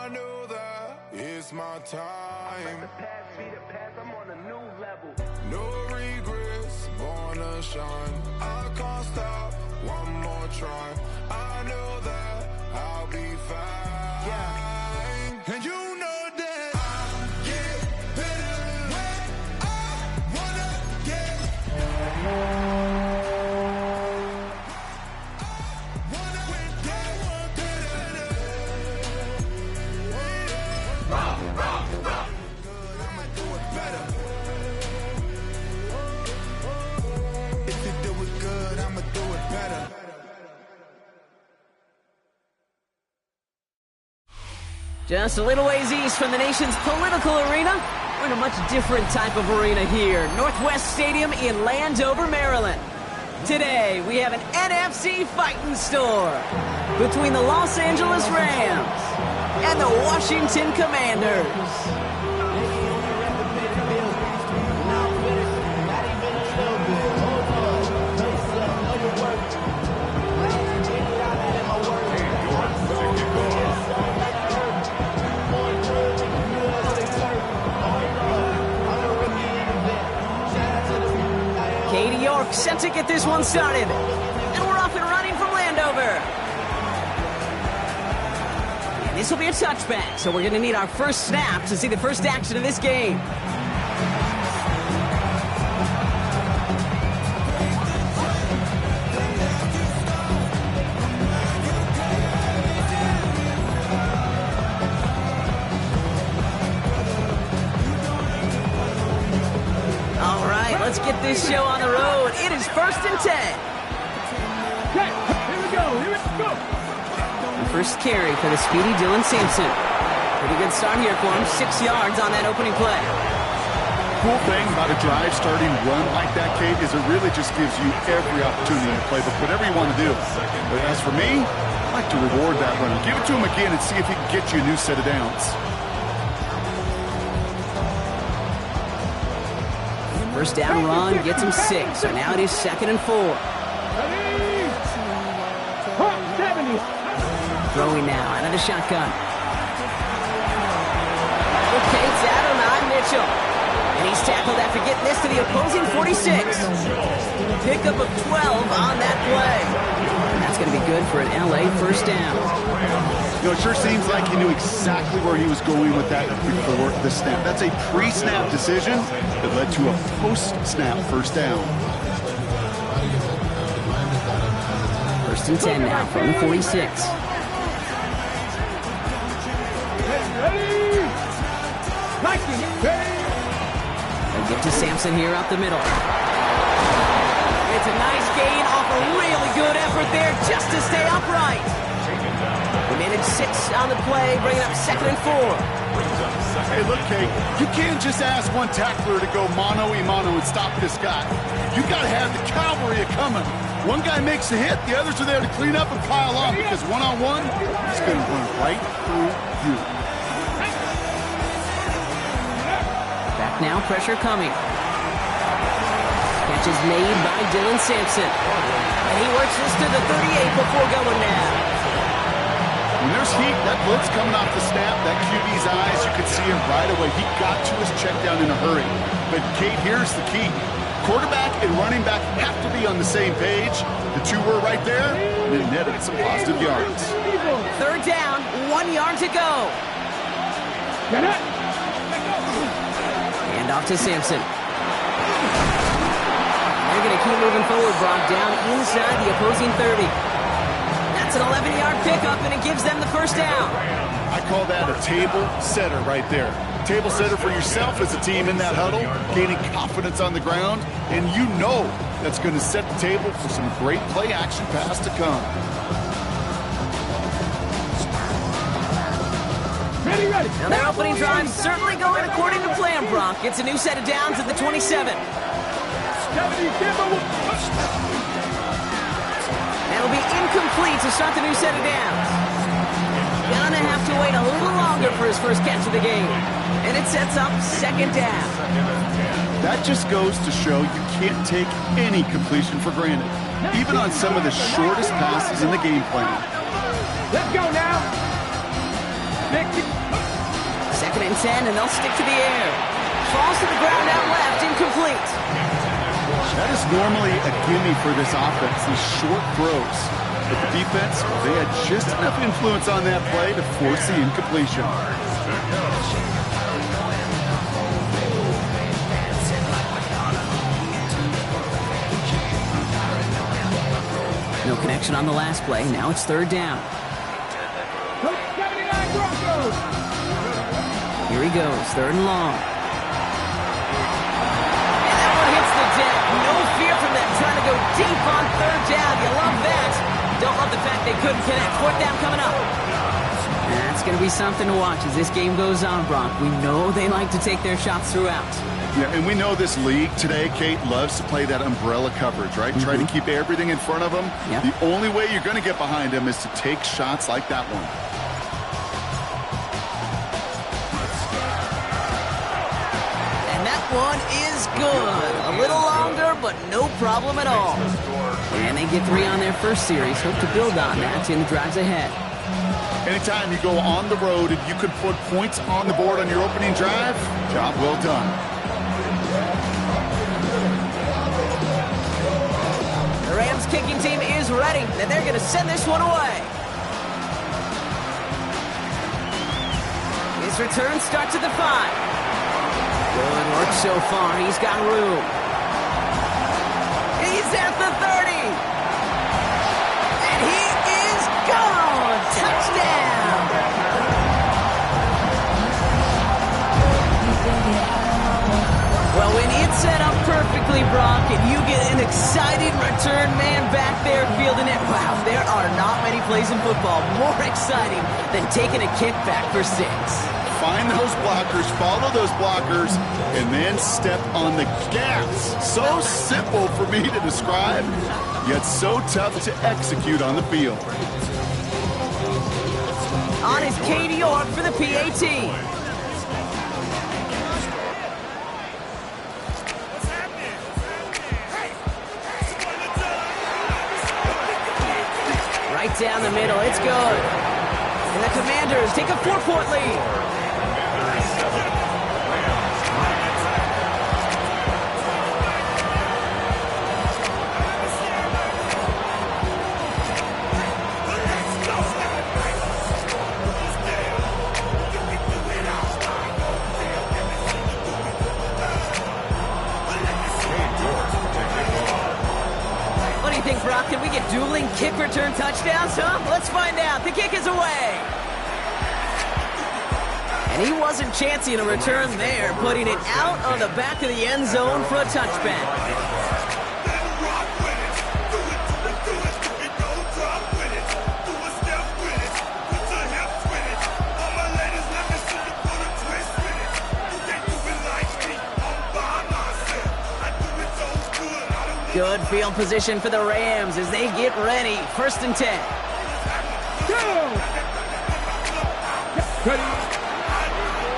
I know that it's my time. I'm on a new level. No regrets, born to shine. I can't stop, one more try. I know that I'll be fine. Yeah. And you know that I get better when I wanna get. Just a little ways east from the nation's political arena, we're in a much different type of arena here. Northwest Stadium in Landover, Maryland. Today, we have an NFC fighting store between the Los Angeles Rams and the Washington Commanders. Set to get this one started. And we're off and running from Landover. And this will be a touchback, so we're going to need our first snap to see the first action of this game. Let's get this show on the road. It is 1st and 10. Okay, here we go. The first carry for the speedy Dylan Sampson. Pretty good start here for him. 6 yards on that opening play. Cool thing about a drive starting run like that, Kate, is it really just gives you every opportunity to play whatever you want to do. But as for me, I like to reward that runner. Give it to him again and see if he can get you a new set of downs. First down run gets him 6, so now it is 2nd and 4. Throwing now out of the shotgun. Okay, it's Adonai Mitchell. And he's tackled after getting this to the opposing 46. Pickup of 12 on that play. And that's going to be good for an LA first down. You know, it sure seems like he knew exactly where he was going with that before the snap. That's a pre-snap decision that led to a post-snap first down. 1st and 10 now from the 46. They get to Sampson here up the middle. It's a nice gain off a really good effort there just to stay upright. We made it 6 on the play, bringing up 2nd and 4. Hey, look, Kate, you can't just ask one tackler to go mano-a-mano and stop this guy. You got to have the cavalry coming. One guy makes a hit, the others are there to clean up and pile on, because one-on-one, he's going to run right through you. Back now, pressure coming. Catch is made by Dylan Sampson. And he works this to the 38 before going down. When there's heat, that blitz coming off the snap, that QB's eyes, you could see him right away. He got to his check down in a hurry. But, Kate, here's the key. Quarterback and running back have to be on the same page. The two were right there, and it netted some positive yards. 3rd down, 1 yard to go. And off to Sampson. They're going to keep moving forward, Brock, down inside the opposing 30. That's an 11-yard pickup, and it gives them the first down. I call that a table setter right there. Table setter for yourself as a team in that huddle, gaining confidence on the ground, and you know that's going to set the table for some great play-action pass to come. Ready. Now their opening drive certainly going according to plan, Brock. It's a new set of downs at the 27. That'll be incomplete to start the new set of downs. Gonna have to wait a little longer for his first catch of the game. And it sets up 2nd down. That just goes to show you can't take any completion for granted, even on some of the shortest passes in the game plan. Let's go now. Second and 10, and they'll stick to the air. Falls to the ground out left, incomplete. That is normally a gimme for this offense, these short throws. But the defense, they had just enough influence on that play to force the incompletion. No connection on the last play. Now it's third down. Here he goes, third and long. And that one hits the deck. No fear from them, trying to go deep on third down. You love that. Don't love the fact they couldn't connect. Fourth down coming up. That's going to be something to watch as this game goes on, Brock. We know they like to take their shots throughout. Yeah, and we know this league today, Kate, loves to play that umbrella coverage, right? Try to keep everything in front of them. Yep. The only way you're going to get behind them is to take shots like that one. And that one is good. A little longer, but no problem at all. And they get 3 on their first series. Hope to build on that in the drives ahead. Anytime you go on the road and you can put points on the board on your opening drive, job well done. The Rams kicking team is ready, and they're going to send this one away. His return starts at the 5. Good work so far. He's got room. He's at the 30. And he is gone. Touchdown. Well, when it's set up perfectly, Brock, and you get an exciting return man back there fielding it, wow, there are not many plays in football more exciting than taking a kickback for 6. Find those blockers, follow those blockers, and then step on the gas. So simple for me to describe, yet so tough to execute on the field. On is Katie York for the PAT. Right down the middle, it's good. And the Commanders take a 4-point lead. Brock, can we get dueling kick return touchdowns, huh? Let's find out. The kick is away. And he wasn't chancing a return there, putting it out on the back of the end zone for a touchback. Good field position for the Rams as they get ready. First and 10.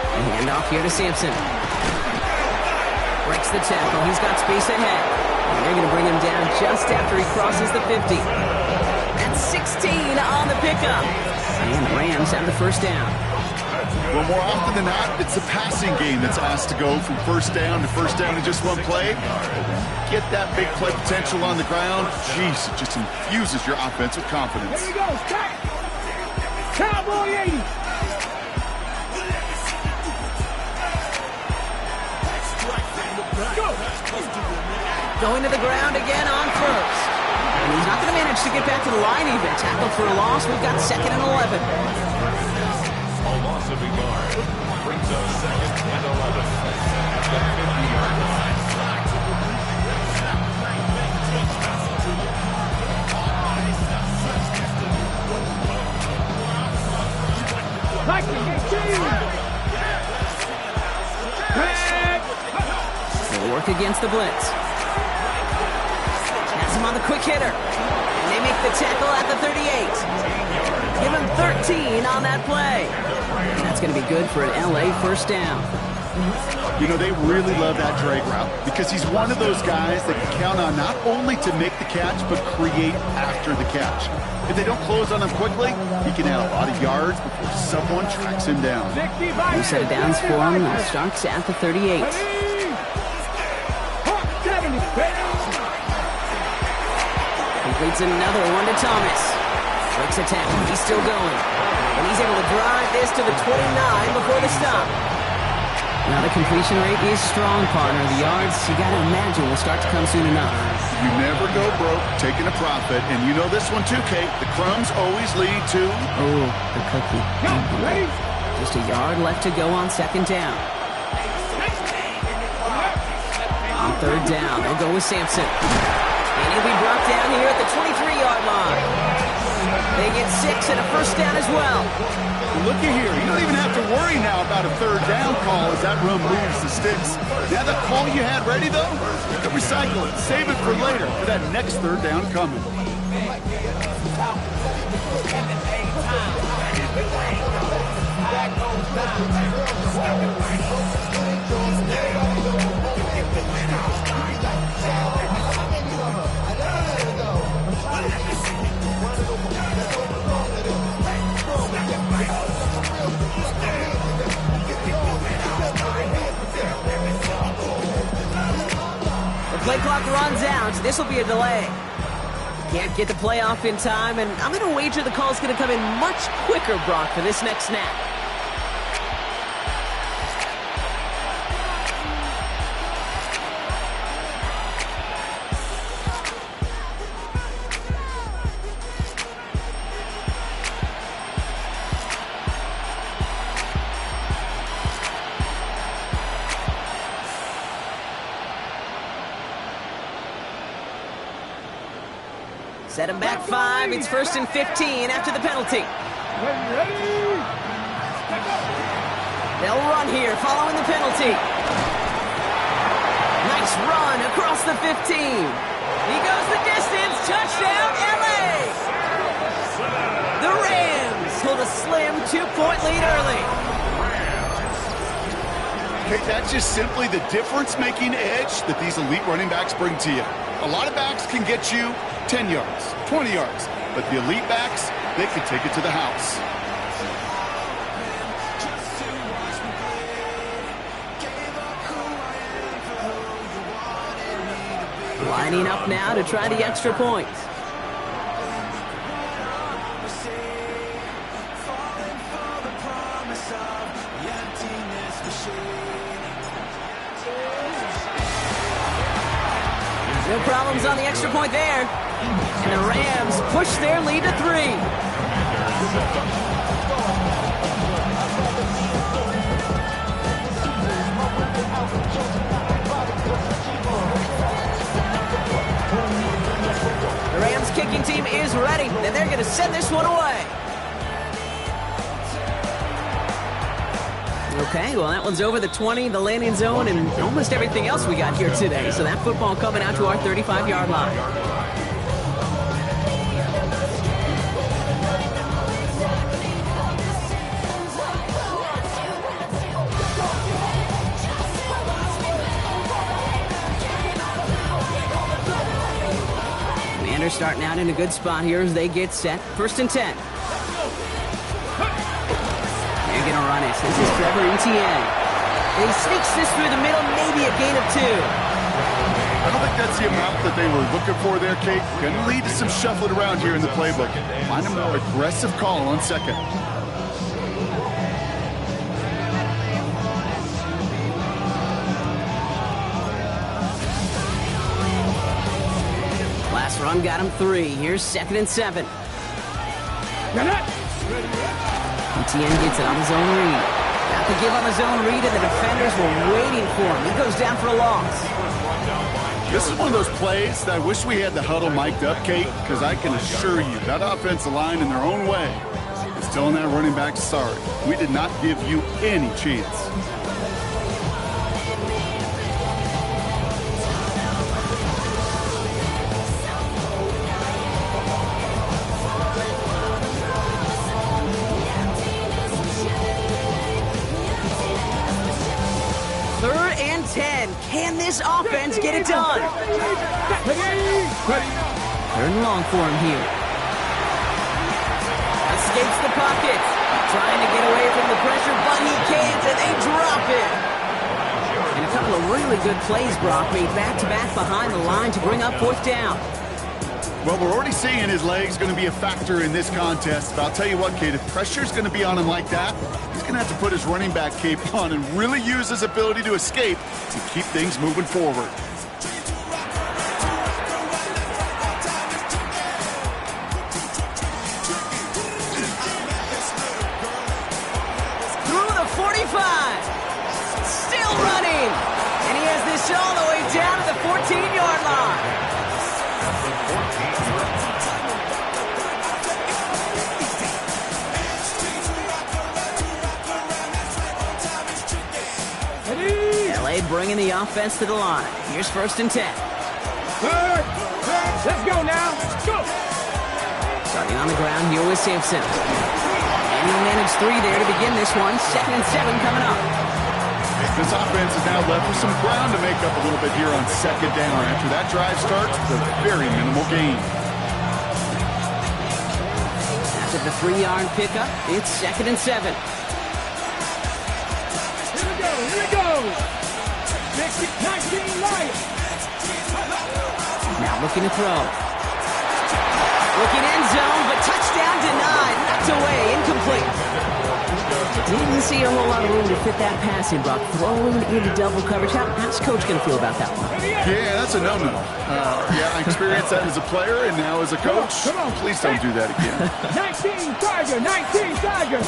And handoff here to Sampson. Breaks the tackle. He's got space ahead. And they're going to bring him down just after he crosses the 50. That's 16 on the pickup. And the Rams have the first down. Well, more often than not, it's the passing game that's asked to go from first down in just one play. Get that big play potential on the ground. Jeez, it just infuses your offense with confidence. Here we go, stop. Cowboy 80. Go. Going to the ground again on first. And he's not going to manage to get back to the line even. Tackled for a loss. We've got second and 11. A loss of a yard brings us second and 11. At the 50-yard line. They'll work against the blitz. Has him on the quick hitter. And they make make the tackle at the 38. Give him 13 on that play. And that's going to be good for an LA first down. You know, they really love that drag route because he's one of those guys that can count on not only to make the catch, but create after the catch. If they don't close on him quickly, he can add a lot of yards before someone tracks him down. New set of downs for him. The Sharks at the 38. Completes another one to Thomas. Breaks a tackle. He's still going. And he's able to drive this to the 29 before the stop. Now the completion rate is strong, partner. The yards, you got to imagine, will start to come soon enough. You never go broke taking a profit. And you know this one too, Kate. The crumbs always lead to... Oh, the cookie. Just a yard left to go on second down. On third down, they'll go with Sampson. And he'll be brought down here at the 23-yard line. They get 6 and a first down as well. Look at here. You don't even have to worry now about a third down call as that run moves the sticks. Now that call you had ready, though, you can recycle it. Save it for later for that next third down coming. Play clock runs out. This will be a delay. Can't get the play off in time, and I'm going to wager the call's going to come in much quicker, Brock, for this next snap. Set him back 5. It's 1st and 15 after the penalty. They'll run here following the penalty. Nice run across the 15. He goes the distance. Touchdown, LA! The Rams hold a slim 2-point lead early. Okay, that's just simply the difference-making edge that these elite running backs bring to you. A lot of backs can get you 10 yards, 20 yards, but the elite backs, they can take it to the house. Lining up now to try the extra point. No problems on the extra point there. And the Rams push their lead to 3. The Rams kicking team is ready, and they're going to send this one away. Okay, well, that one's over the 20, the landing zone, and almost everything else we got here today. So that football coming out to our 35-yard line. Commanders starting out in a good spot here as they get set. 1st and 10. They're going to run it. This is Trevor Etienne. And he sneaks this through the middle, maybe a gain of 2. I don't think that's the amount that they were looking for there, Kate. Going to lead to some shuffling around here in the playbook. Find a more aggressive call on second. Last run got him 3. Here's 2nd and 7. Etienne gets it on his own read. Got to give on his own read, and the defenders were waiting for him. He goes down for a loss. This is one of those plays that I wish we had the huddle mic'd up, Kate, because I can assure you that offensive line in their own way is telling that running back, sorry, we did not give you any chance. again. Can this offense get it done? Third and long for him here. Escapes the pocket. Trying to get away from the pressure, but he can't, and they drop it. And a couple of really good plays, Brock, made back-to-back behind the line to bring up fourth down. Well, we're already seeing his legs going to be a factor in this contest. But I'll tell you what, Kate, if pressure's going to be on him like that, he's going to have to put his running back cape on and really use his ability to escape to keep things moving forward. Through the 45. Still running. And he has this all the way down to the 14-yard line. LA bringing the offense to the line. Here's 1st and 10. Let's go now. Go. Starting on the ground here with Sampson. And he'll manage 3 there to begin this one. 2nd and 7 coming up. This offense is now left with some ground to make up a little bit here on 2nd down. After that drive starts with a very minimal gain. After the 3-yard pickup, it's 2nd and 7. Here we go. 19 Lions. Now looking to throw. Looking end zone, but touchdown denied. Knocked away, incomplete. Didn't see a whole lot of room to fit that pass in, Brock. Throwing into double coverage. How's Coach going to feel about that one? Yeah, that's a no-no. Yeah, I experienced that as a player and now as a coach. Come on. Please don't do that again. 19 Tiger.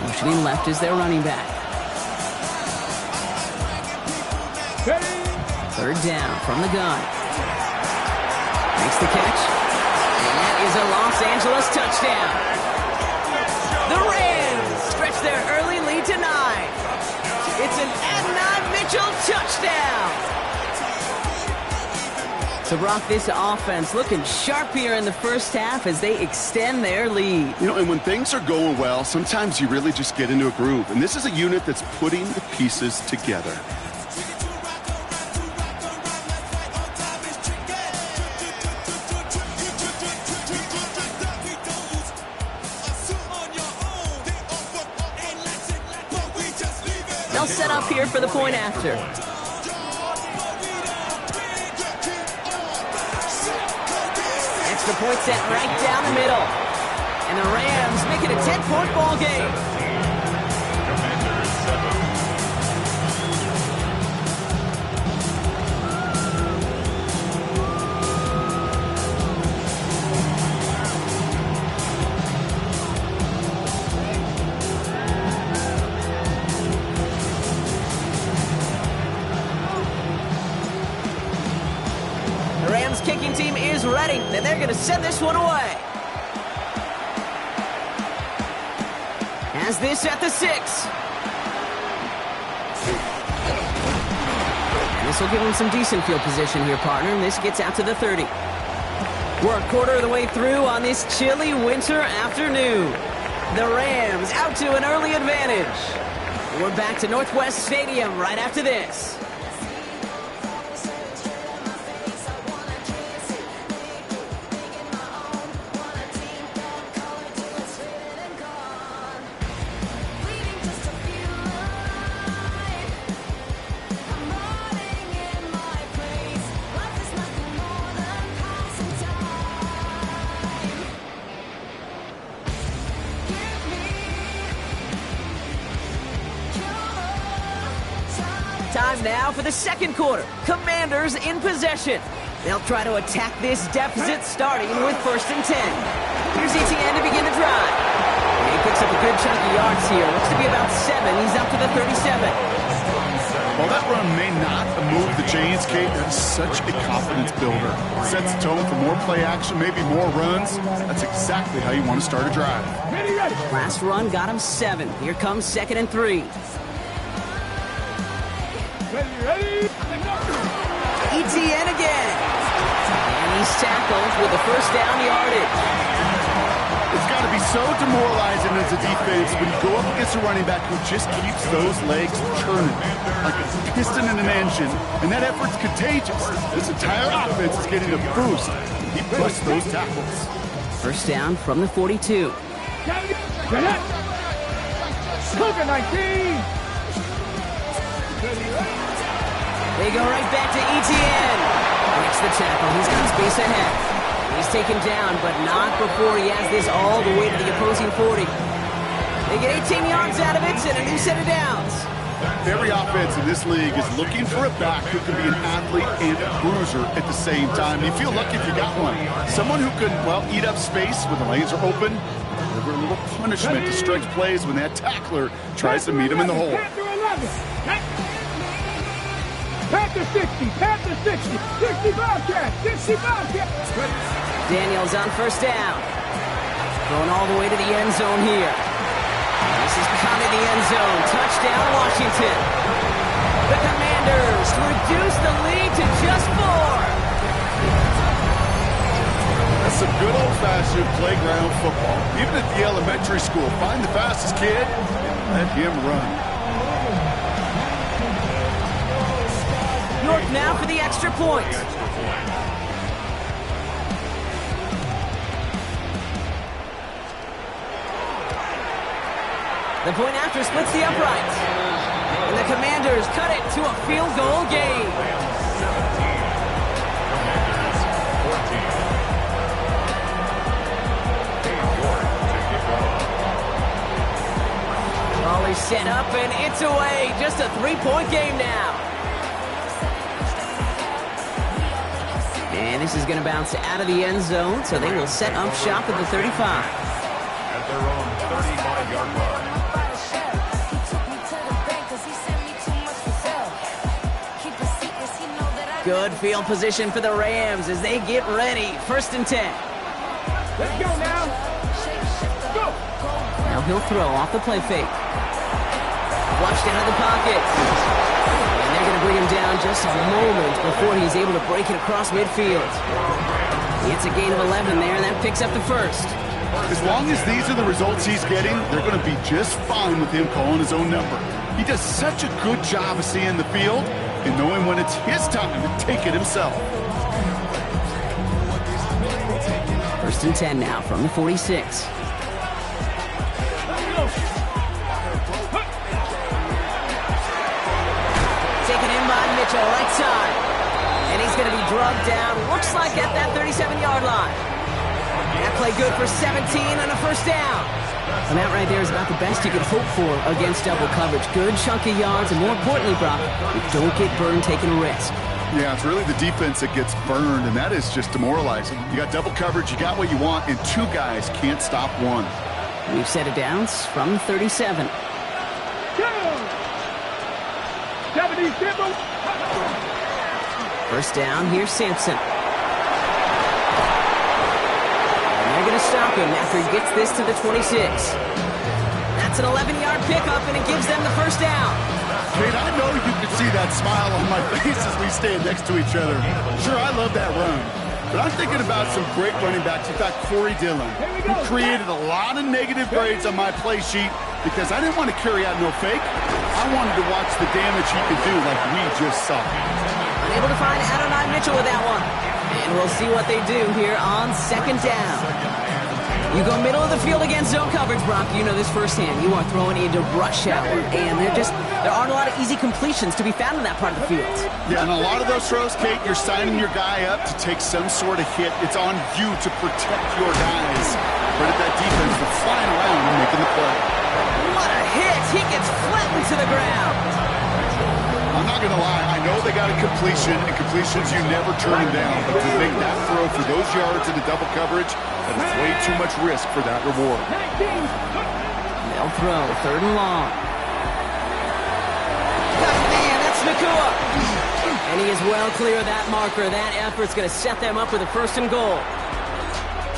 Motioning left is their running back. Ready. 3rd down from the gun. Makes the catch. And that is a Los Angeles touchdown. The Rams stretch their early lead to 9. It's an Adonai Mitchell touchdown. So, Brock, this offense looking sharp here in the first half as they extend their lead. You know, and when things are going well, sometimes you really just get into a groove. And this is a unit that's putting the pieces together. They'll set up here for the point after. Extra point set right down the middle. And the Rams make it a 10-point ball game. Commanders 7. The Rams kicking team is ready, and they're going to send this one away. Has this at the 6. And this will give them some decent field position here, partner, and this gets out to the 30. We're a quarter of the way through on this chilly winter afternoon. The Rams out to an early advantage. We're back to Northwest Stadium right after this. Time now for the second quarter. Commanders in possession. They'll try to attack this deficit starting with 1st and 10. Here's ETN to begin the drive. And he picks up a good chunk of yards here. Looks to be about 7. He's up to the 37. While that run may not move the chains, Kate, that is such a confidence builder. Sets the tone for more play action, maybe more runs. That's exactly how you want to start a drive. Ready. Last run got him 7. Here comes 2nd and 3. Ready. ETN again. And he's tackled with the first down yardage. It's got to be so demoralizing as a defense when you go up against a running back who just keeps those legs churning like a piston in an engine, and that effort's contagious. This entire offense is getting a boost. He busts those tackles. First down from the 42. Cougar 19. They go right back to Etienne. Breaks the tackle. He's got space ahead. He's taken down, but not before he has this all the way to the opposing 40. They get 18 yards out of it and a new set of downs. Every offense in this league is looking for a back who can be an athlete and a bruiser at the same time. You feel lucky if you got one. Someone who can, well, eat up space when the lanes are open. Deliver a little punishment to stretch plays when that tackler tries to meet him in the hole. Panther 60, Panther 60, 60 Bobcat, 60 Bobcat. Daniels on first down. Going all the way to the end zone here. This is caught in the end zone. Touchdown, Washington. The Commanders reduce the lead to just 4. That's some good old-fashioned playground football. Even at the elementary school, find the fastest kid and let him run. York now for the extra point. The point after splits the uprights. And the Commanders cut it to a field goal game. Ball is set up and it's away. Just a 3-point game now. And this is going to bounce out of the end zone, so they will set up shop at the 35. At their own 35-yard line. Good field position for the Rams as they get ready. First and 10. Let's go now. Go. Now he'll throw off the play fake. Watched out of the pocket. And they're going to bring him down just a moment before he's able to break it across midfield. He gets a gain of 11 there, and that picks up the first. As long as these are the results he's getting, they're going to be just fine with him calling his own number. He does such a good job of seeing the field and knowing when it's his time to take it himself. First and 10 now from the 46. Taken in by Mitchell, right side. And he's going to be drugged down, looks like at that 37-yard line. That play good for 17 and a first down. And that right there is about the best you can hope for against double coverage. Good chunky yards, and more importantly, Brock, you don't get burned taking a risk. Yeah, it's really the defense that gets burned, and that is just demoralizing. You got double coverage, you got what you want, and two guys can't stop one. We've set it downs from 37. Go. 77. First down, here's Sampson. They're going to stop him after he gets this to the 26. That's an 11-yard pickup, and it gives them the first down. Kate, I know you can see that smile on my face as we stand next to each other. Sure, I love that run. But I'm thinking about some great running backs. We've got Corey Dillon, who created a lot of negative grades on my play sheet because I didn't want to carry out no fake. I wanted to watch the damage he could do like we just saw. Unable to find Adonai Mitchell with that one. And we'll see what they do here on second down. You go middle of the field against zone coverage, Brock. You know this firsthand. You are throwing into rush hour, and there aren't a lot of easy completions to be found in that part of the field. Yeah, and a lot of those throws, Kate, you're signing your guy up to take some sort of hit. It's on you to protect your guys. But at that defense, they're flying around and making the play. What a hit! He gets flattened to the ground. I'm not going to lie, I know they got a completion, and completions you never turn them down, but to make that throw for those yards into double coverage, that is way too much risk for that reward. They'll throw, third and long. Man, that's Nakua. And he is well clear of that marker. That effort's going to set them up with a first and goal.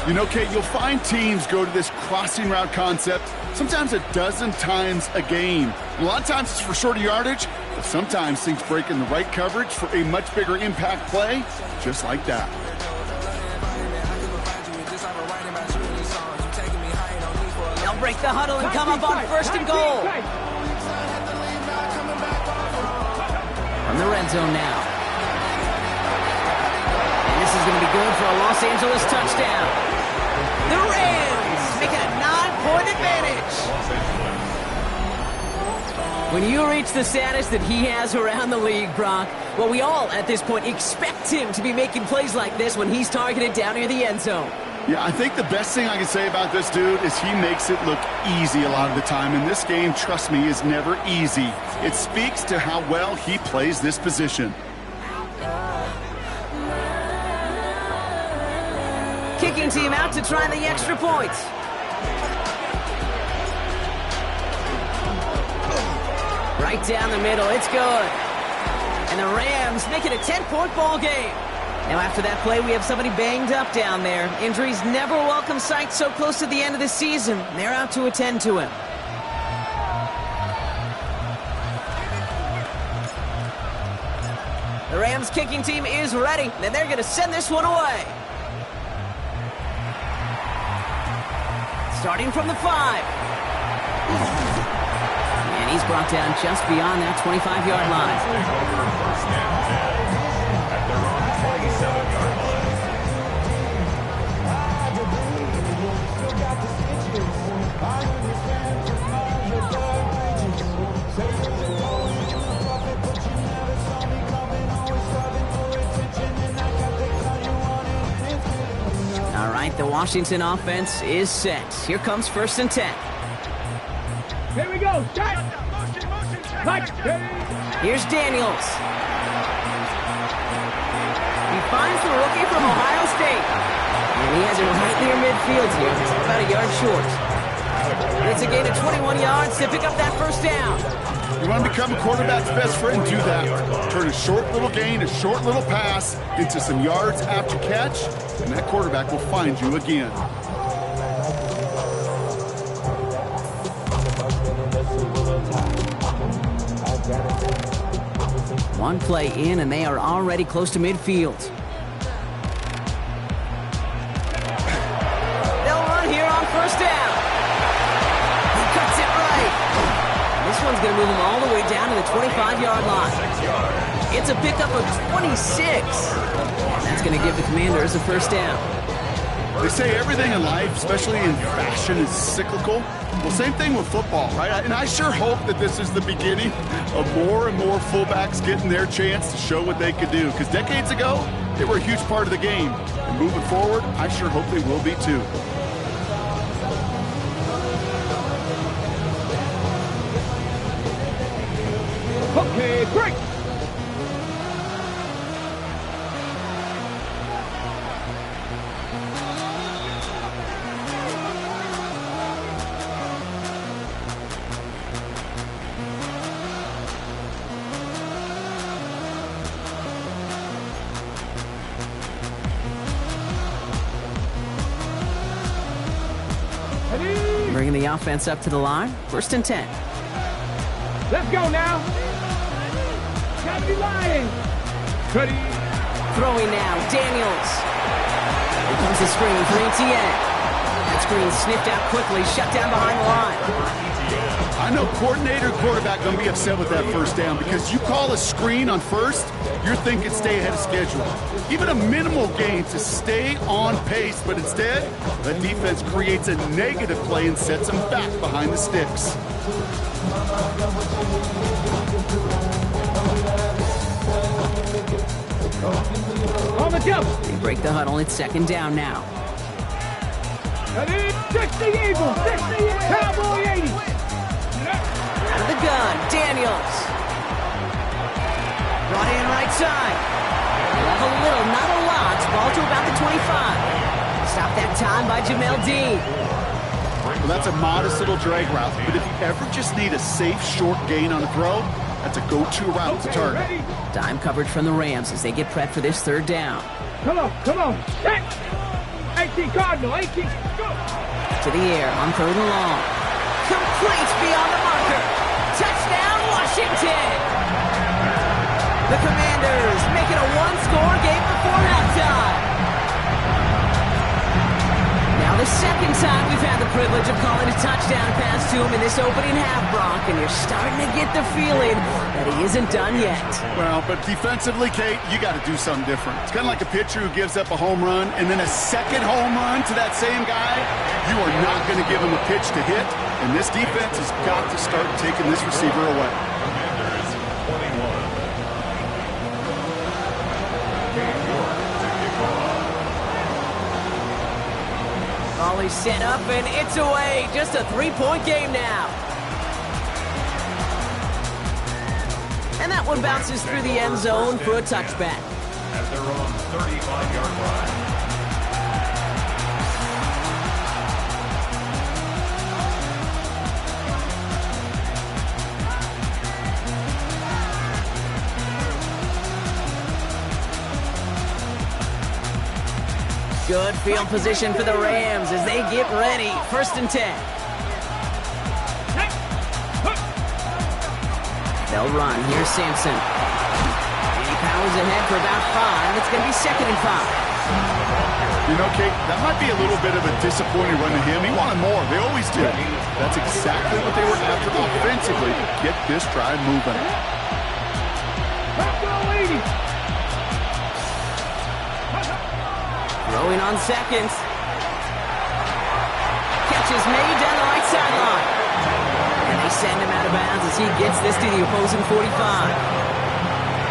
You know, Kate, you'll find teams go to this crossing route concept sometimes a dozen times a game. A lot of times it's for shorter yardage, but sometimes things break in the right coverage for a much bigger impact play, just like that. break the huddle and come up on first and goal. From the red zone now. And this is going to be good for a Los Angeles touchdown. The Rams make it a 9-point advantage. When you reach the status that he has around the league, Brock, well, we all at this point expect him to be making plays like this when he's targeted down near the end zone. Yeah, I think the best thing I can say about this dude is he makes it look easy a lot of the time. And this game, trust me, is never easy. It speaks to how well he plays this position. Kicking team out to try the extra point. Right down the middle, it's good. And the Rams make it a 10-point ball game. Now after that play, we have somebody banged up down there. Injuries never a welcome sight so close to the end of the season. They're out to attend to him. The Rams kicking team is ready, and they're going to send this one away. Starting from the 5. And he's brought down just beyond that 25-yard line. At their own 27-yard line. All right, the Washington offense is set. Here comes 1st and 10. Here we go. Shot. Here's Daniels. He finds the rookie from Ohio State. And he has it right near midfield here. It's about a yard short. It's a gain of 21 yards to pick up that first down. You want to become a quarterback's best friend? Do that. Turn a short little gain, a short little pass into some yards after catch, and that quarterback will find you again. One play in, and they are already close to midfield. They'll run here on first down. He cuts it right. This one's going to move him all the way down to the 25-yard line. It's a pickup of 26. That's going to give the Commanders a first down. They say everything in life, especially in fashion, is cyclical. Well, same thing with football, right? And I sure hope that this is the beginning of more and more fullbacks getting their chance to show what they could do. Because decades ago, they were a huge part of the game. And moving forward, I sure hope they will be too. Okay, great. Bringing the offense up to the line. 1st and 10. Let's go now. Gotta be lying. Cuddy. Throwing now, Daniels. Here comes the screen for ETN. That screen sniffed out quickly, shut down behind the line. I know coordinator quarterback going to be upset with that first down because you call a screen on first, you're thinking stay ahead of schedule. Even a minimal gain to stay on pace, but instead, the defense creates a negative play and sets them back behind the sticks. On the jump. They break the huddle. It's 2nd down now. 60 Eagles. 60 Cowboy 80. Out of the gun, Daniels. Brought in right side. A little, not a lot. Ball to about the 25. Stop that time by Jamel Dean. Well, that's a modest little drag route, but if you ever just need a safe, short gain on a throw, that's a go-to route to target. Ready? Dime coverage from the Rams as they get prepped for this 3rd down. Come on. Hey. 18 Cardinal. 18. Go. To the air on 3rd and long. Complete beyond the marker. Touchdown, Washington. The Commanders make it a one-score game before halftime. Now The second time we've had the privilege of calling a touchdown pass to him in this opening half, Brock, and you're starting to get the feeling that he isn't done yet. Well, but defensively, Kate, you got to do something different. It's kind of like a pitcher who gives up a home run and then a second home run to that same guy. You are not going to give him a pitch to hit, and this defense has got to start taking this receiver away. Commanders, 21. Volley set up, and it's away. Just a 3-point game now. And that one bounces through the end zone for a touchback. At their own 35-yard line. Good field position for the Rams as they get ready. 1st and 10. They'll run. Here's Sampson. And he powers ahead for about 5. It's going to be 2nd and 5. You know, Kate, that might be a little bit of a disappointing run to him. He wanted more. They always did. That's exactly what they were after offensively to get this drive moving. Throwing on 2nd. Catch is made down the right sideline. And they send him out of bounds as he gets this to the opposing 45.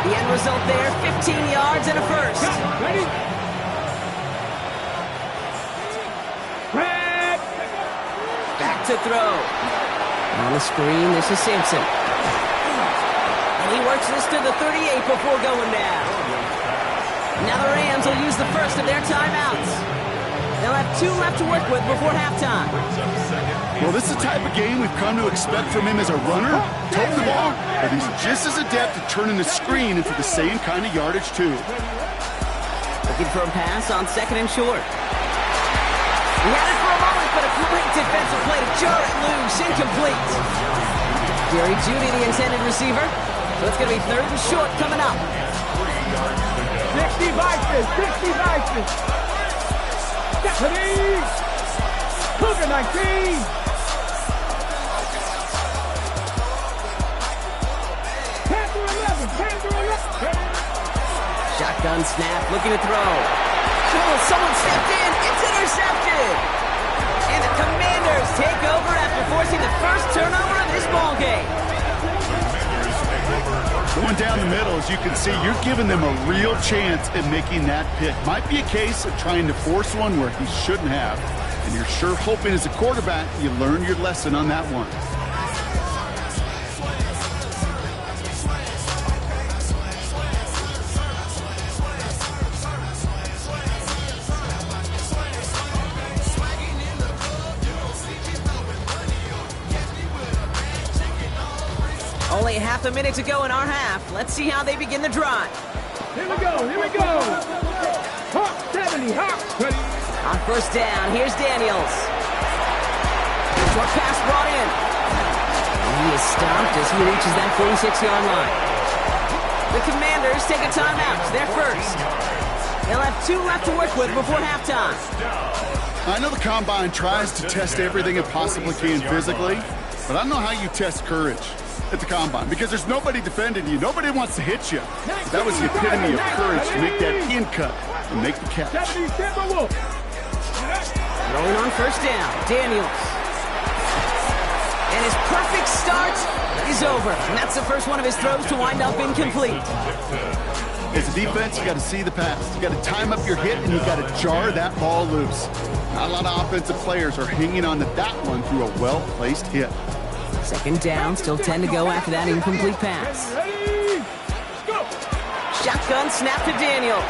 The end result there, 15 yards and a first. Ready? Back to throw. On the screen, this is Sampson. And he works this to the 38 before going down. Now the Rams will use the first of their timeouts. They'll have 2 left to work with before halftime. Well, this is the type of game we've come to expect from him as a runner, tote the ball, but he's just as adept at turning the screen into the same kind of yardage, too. Looking for a pass on 2nd and short. He had it for a moment, but a great defensive play to jar it loose, incomplete. Jerry Jeudy, the intended receiver. So it's going to be 3rd and short coming up. 60 Vikings, 60 Vikings. Ready? Cougar 19. Panther 11, Panther 11. Shotgun snap, looking to throw. Oh, someone stepped in. It's intercepted. And the Commanders take over after forcing the first turnover of this ball game. Going down the middle, as you can see, you're giving them a real chance at making that pick. Might be a case of trying to force one where he shouldn't have. And you're sure hoping as a quarterback you learn your lesson on that one. Only half a minute to go in our half. Let's see how they begin the drive. Here we go, here we go. Hawk 70, Hawk. Ready? On 1st down, here's Daniels. Short pass brought in. And he is stopped as he reaches that 46-yard line. The Commanders take a timeout. They're first. They'll have 2 left to work with before halftime. I know the Combine tries to test everything it possibly can physically, but I don't know how you test courage at the Combine, because there's nobody defending you. Nobody wants to hit you. But that was the epitome of courage to make that in cut and make the catch. Throwing on 1st down, Daniels. And his perfect start is over. And that's the first one of his throws to wind up incomplete. As a defense, you got to see the pass. You got to time up your hit, and you got to jar that ball loose. Not a lot of offensive players are hanging on to that one through a well-placed hit. 2nd down, still 10 to go after that incomplete pass. Shotgun snap to Daniels.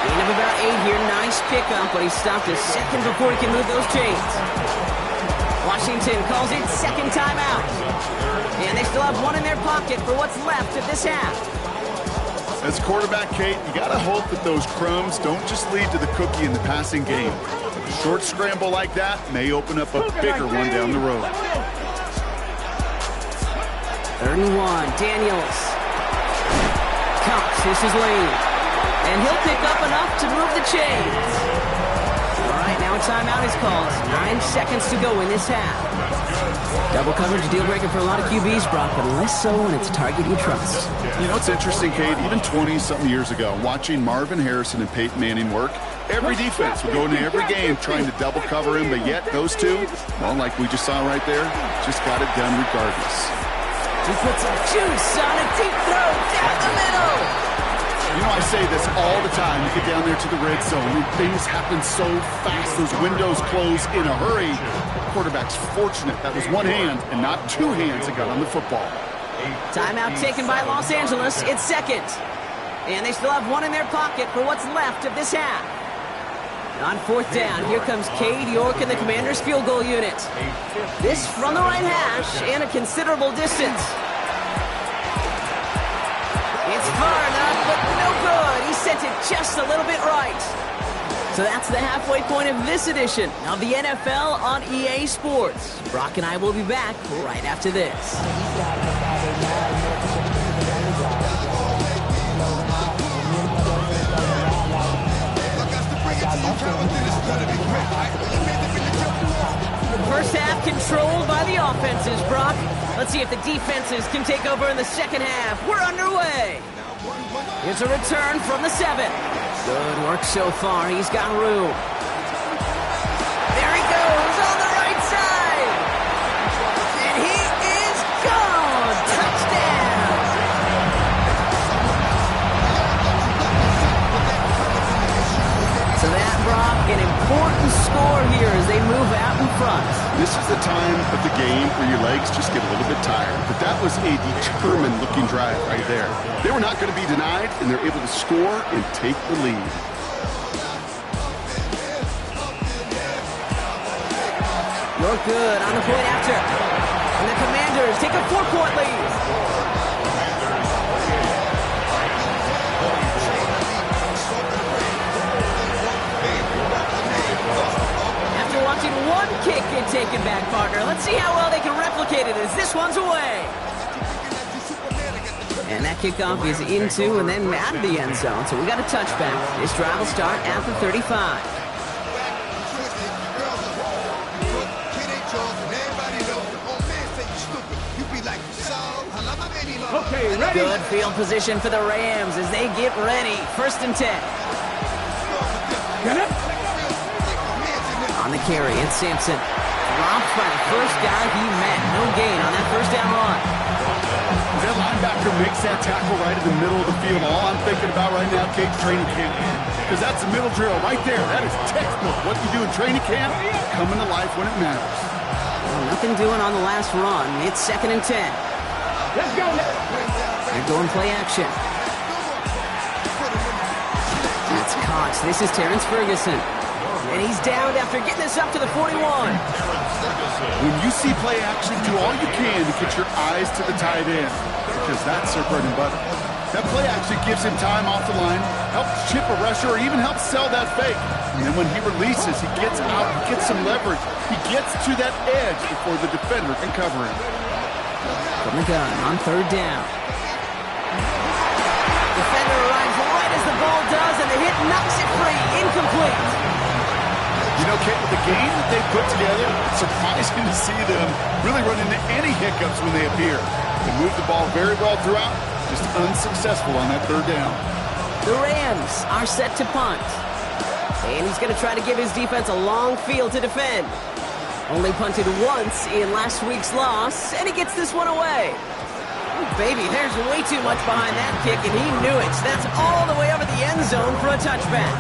Gain of about 8 here. Nice pickup, but he stopped a second before he can move those chains. Washington calls it 2nd timeout. And they still have 1 in their pocket for what's left of this half. As quarterback, Kate, you got to hope that those crumbs don't just lead to the cookie in the passing game. A short scramble like that may open up a bigger one down the road. 3rd and 1, Daniels. Counts, this is Lane. And he'll pick up enough to move the chains. All right, now a timeout is called. 9 seconds to go in this half. Double coverage deal breaker for a lot of QBs, Brock, but less so when it's a target you trust. You know, it's interesting, Kate, even 20-something years ago, watching Marvin Harrison and Peyton Manning work, every defense would go into every game trying to double cover him, but yet those two, well, like we just saw right there, just got it done regardless. He puts some juice on a deep throw down the middle. You know, I say this all the time. You get down there to the red zone, and things happen so fast. Those windows close in a hurry. Quarterback's fortunate that was one hand and not two hands that got on the football. Timeout taken by Los Angeles. It's second. And they still have one in their pocket for what's left of this half. On fourth down, here comes Cade York and the Commanders' field goal unit. This from the right hash and a considerable distance. It's far enough, but no good. He sent it just a little bit right. So that's the halfway point of this edition of the NFL on EA Sports. Brock and I will be back right after this. First half controlled by the offenses, Brock. Let's see if the defenses can take over in the second half. We're underway. Here's a return from the 7. Good work so far. He's got room. There he goes on the right side. And he is gone. Touchdown. So that, Brock, an important score here as they move out in front. This is the time of the game where your legs just get a little bit tired. But that was a determined-looking drive right there. They were not going to be denied, and they're able to score and take the lead. You're good on the point after. And the Commanders take a 4-point lead. After watching one kick get taken back, partner, let's see how well they can replicate it as this one's away. And that kickoff is into and then out of the end zone. So we got a touchback. This drive will start at the 35. Okay, ready? Good field position for the Rams as they get ready. 1st and 10. Get it? On the carry, it's Sampson. Dropped by the first guy he met. No gain on that first down run. That linebacker makes that tackle right in the middle of the field. All I'm thinking about right now, Kate, training camp. Because that's the middle drill right there. That is textbook. What you do in training camp, coming to life when it matters. Well, nothing doing on the last run. It's 2nd and 10. Let's go. They're going play action. That's caught. This is Terrence Ferguson. And he's downed after getting this up to the 41. When you see play action, do all you can to get your eyes to the tight end. Because that's their bread and butter. That play action gives him time off the line, helps chip a rusher, or even helps sell that fake. And when he releases, he gets out, he gets some leverage. He gets to that edge before the defender can cover him. From the gun on 3rd down. Defender arrives right as the ball does, and the hit knocks it free. Incomplete. You know, Kate, with the game that they put together, it's surprising to see them really run into any hiccups when they appear. They move the ball very well throughout, just unsuccessful on that 3rd down. The Rams are set to punt. And he's going to try to give his defense a long field to defend. Only punted once in last week's loss, and he gets this one away. Ooh, baby, there's way too much behind that kick, and he knew it. That's all the way over the end zone for a touchback.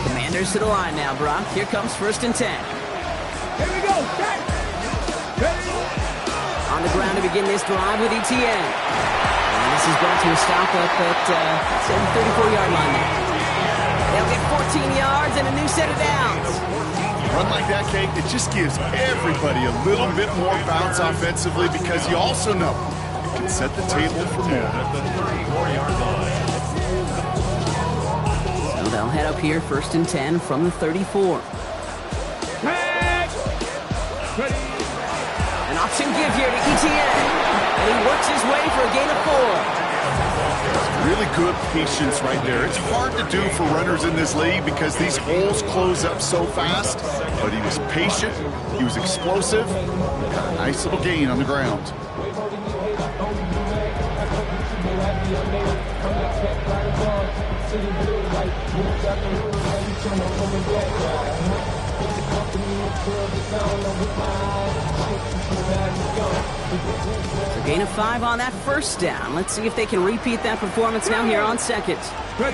Commanders to the line now, Brock. Here comes 1st and 10. Here we go. Set. Ready? On the ground to begin this drive with ETN. And this is brought to a stop up at the 34-yard line there. They'll get 14 yards and a new set of downs. Run like that, Kate, it just gives everybody a little bit more bounce offensively because you also know it can set the table for more. So they'll head up here 1st and 10 from the 34. Tag. Ready. give here to Etienne. And he works his way for a gain of 4. Really good patience right there. It's hard to do for runners in this league because these holes close up so fast. But he was patient. He was explosive. Got a nice little gain on the ground. A gain of 5 on that first down. Let's see if they can repeat that performance now here on second. Out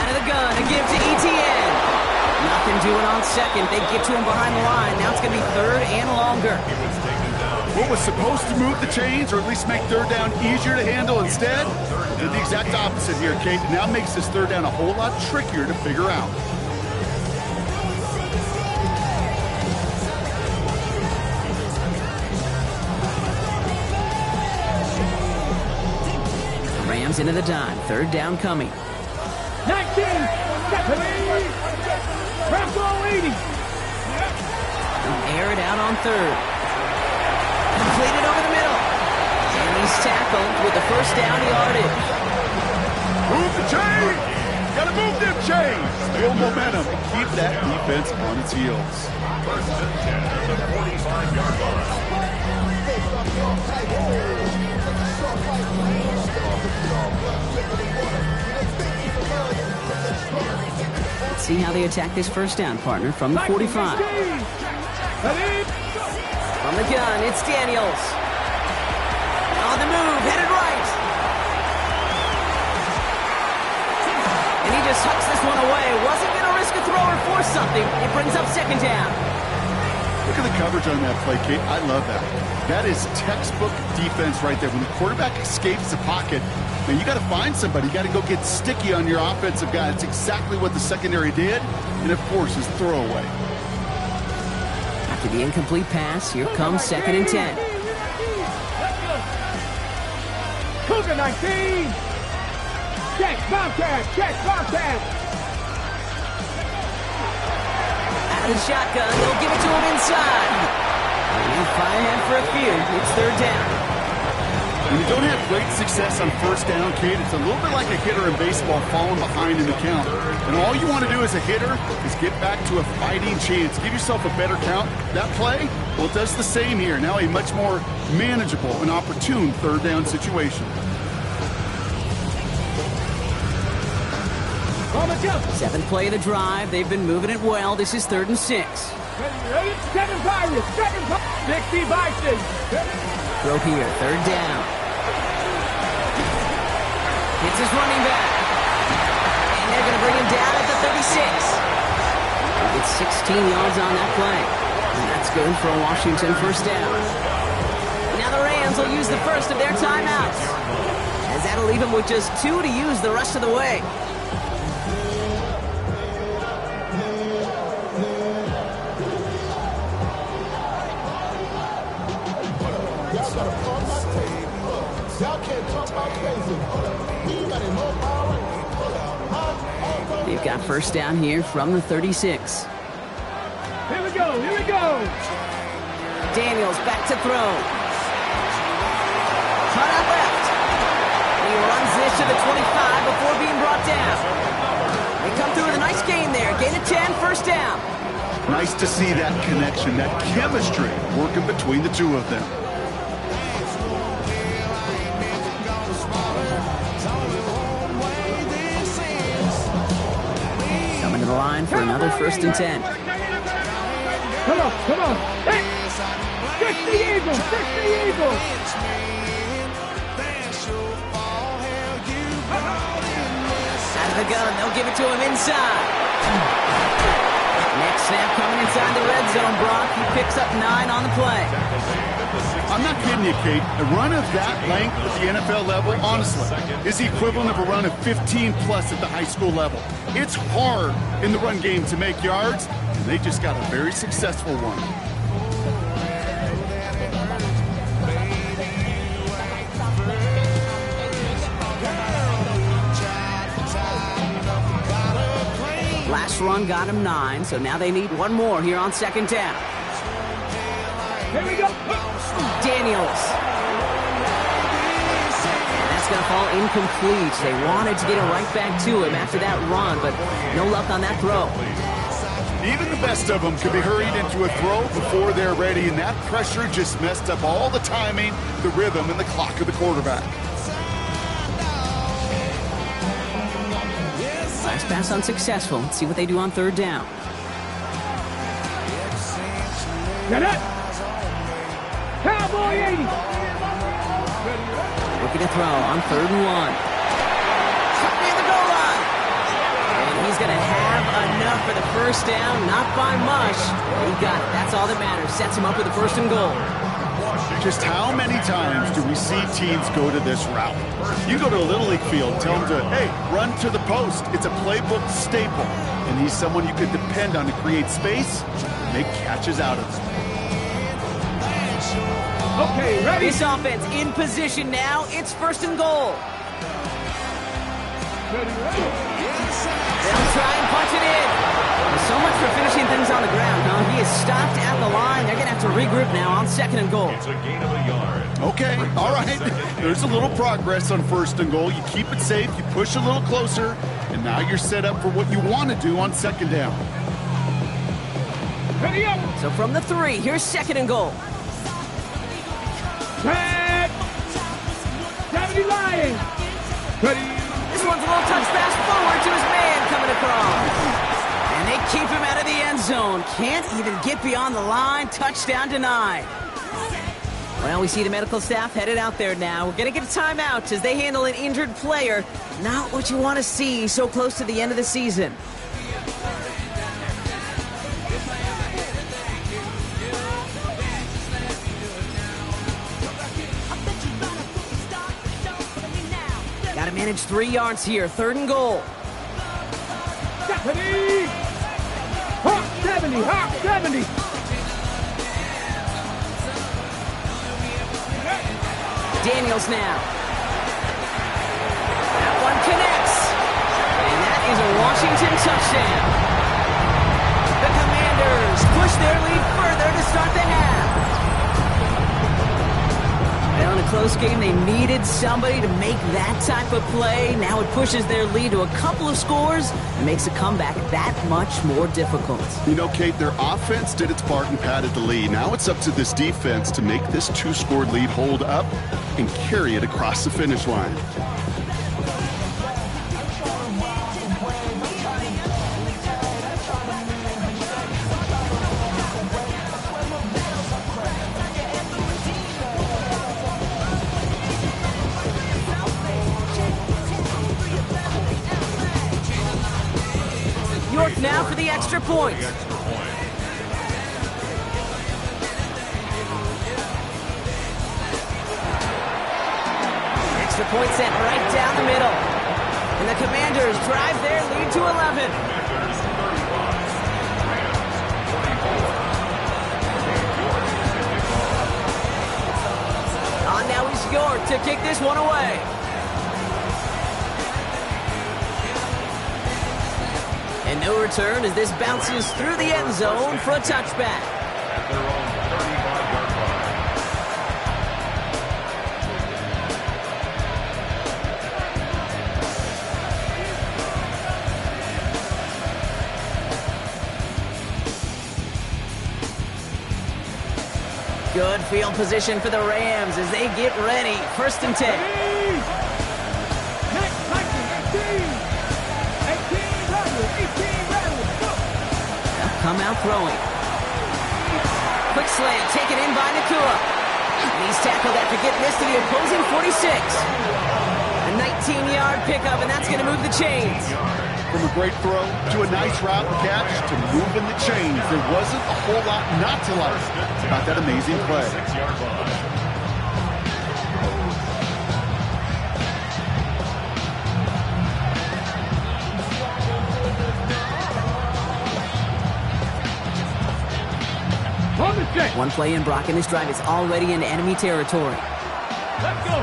of the gun, a give to Etienne. Nothing doing on second. They get to him behind the line. Now it's going to be third and longer. What was supposed to move the chains or at least make third down easier to handle instead did the exact opposite here, Kate. It now makes this third down a whole lot trickier to figure out. Rams into the dime. Third down coming. 19, Rambo 80. Air it out on third. Completed over the middle. And he's tackled with the first down yardage. Move the chain! Gotta move them chains! Build momentum. Keep that defense on its heels. First and 10 at the 45-yard line. Let's see how they attack this first down, partner, from the 45. From the gun, it's Daniels. On the move, headed right. And he just hucks this one away. Wasn't going to risk a throw or force something. It brings up second down. Look at the coverage on that play, Kate. I love that. That is textbook defense right there. When the quarterback escapes the pocket, man, you got to find somebody. You got to go get sticky on your offensive guy. It's exactly what the secondary did, and it forces throwaway. After the incomplete pass, here comes second and 10. Cougar 19. Check, Bobcat, check, Bobcat. Out of the shotgun, they'll give it to him inside. And fire ahead for a few. It's third down. When you don't have great success on first down, Kate, it's a little bit like a hitter in baseball falling behind in the count. And all you want to do as a hitter is get back to a fighting chance. Give yourself a better count. That play, well, it does the same here. Now a much more manageable and opportune third down situation. Seventh play of the drive. They've been moving it well. This is third and 6. Second Pirates, 60 Vikings. Throw here, third down. Hits his running back. And they're going to bring him down at the 36. He gets 16 yards on that play. And that's good for a Washington first down. Now the Rams will use the first of their timeouts, as that'll leave them with just 2 to use the rest of the way. They've got first down here from the 36. Here we go, here we go. Daniels back to throw. Cut out left. He runs this to the 25 before being brought down. They come through with a nice gain there. Gain of 10, first down. Nice to see that connection, that chemistry working between the two of them. Coming to the line for another first and 10. Come on, come on. Hey, fix the Eagles, fix the Eagles. Out of the gun, they'll give it to him inside. Next snap coming inside the red zone, Brock. He picks up 9 on the play. I'm not kidding you, Kate. A run of that length at the NFL level, honestly, is the equivalent of a run of 15-plus at the high school level. It's hard in the run game to make yards, and they just got a very successful one. Last run got him 9, so now they need one more here on second down. Here we go. Daniels. And that's going to fall incomplete. They wanted to get it right back to him after that run, but no luck on that throw. Even the best of them could be hurried into a throw before they're ready, and that pressure just messed up all the timing, the rhythm, and the clock of the quarterback. Last pass unsuccessful. Let's see what they do on third down. Get it! Cowboy 80! Looking to throw on 3rd and 1. Near the goal line. And he's going to have enough for the first down. Not by much. He got it. That's all that matters. Sets him up with a 1st and goal. Just how many times do we see teams go to this route? You go to a Little League field, tell them to, hey, run to the post. It's a playbook staple. And he's someone you can depend on to create space, make catches out of it. Okay, ready? This offense in position now. It's 1st and goal. They'll try and punch it in. So much for finishing things on the ground, huh? He is stopped at the line. They're going to have to regroup now on 2nd and goal. It's a gain of a yard. Okay, all right. There's a little progress on 1st and goal. You keep it safe, you push a little closer, and now you're set up for what you want to do on 2nd down. Ready up! So from the 3, here's 2nd and goal. Tag! 70 Lions! Ready? This one's a little touch pass forward to his man coming across. And they keep him out of the end zone. Can't even get beyond the line. Touchdown denied. Well, we see the medical staff headed out there now. We're going to get a timeout as they handle an injured player. Not what you want to see so close to the end of the season. Got to manage 3 yards here. 3rd and goal. Deputy! Hawk 70! Hawk 70! Daniels now. That one connects. And that is a Washington touchdown. The Commanders push their lead further to start the half. Well, in a close game, they needed somebody to make that type of play. Now it pushes their lead to a couple of scores and makes a comeback that much more difficult. You know, Kate, their offense did its part and padded the lead. Now it's up to this defense to make this 2-score lead hold up and carry it across the finish line. York now for the extra point. Extra point set right down the middle. And the Commanders drive their lead to 11. On now is York to kick this one away. And no return as this bounces through the end zone for a touchback. At their own 35-yard line. Good field position for the Rams as they get ready. 1st and 10. Come out throwing. Quick slant taken in by Nakua. And he's tackled after getting this to the opposing 46. A 19-yard pickup, and that's going to move the chains. From a great throw to a nice route and catch to moving the chains, there wasn't a whole lot not to like about that amazing play. 6-yard line. One play in, Brock, and this drive is already in enemy territory. Let's go!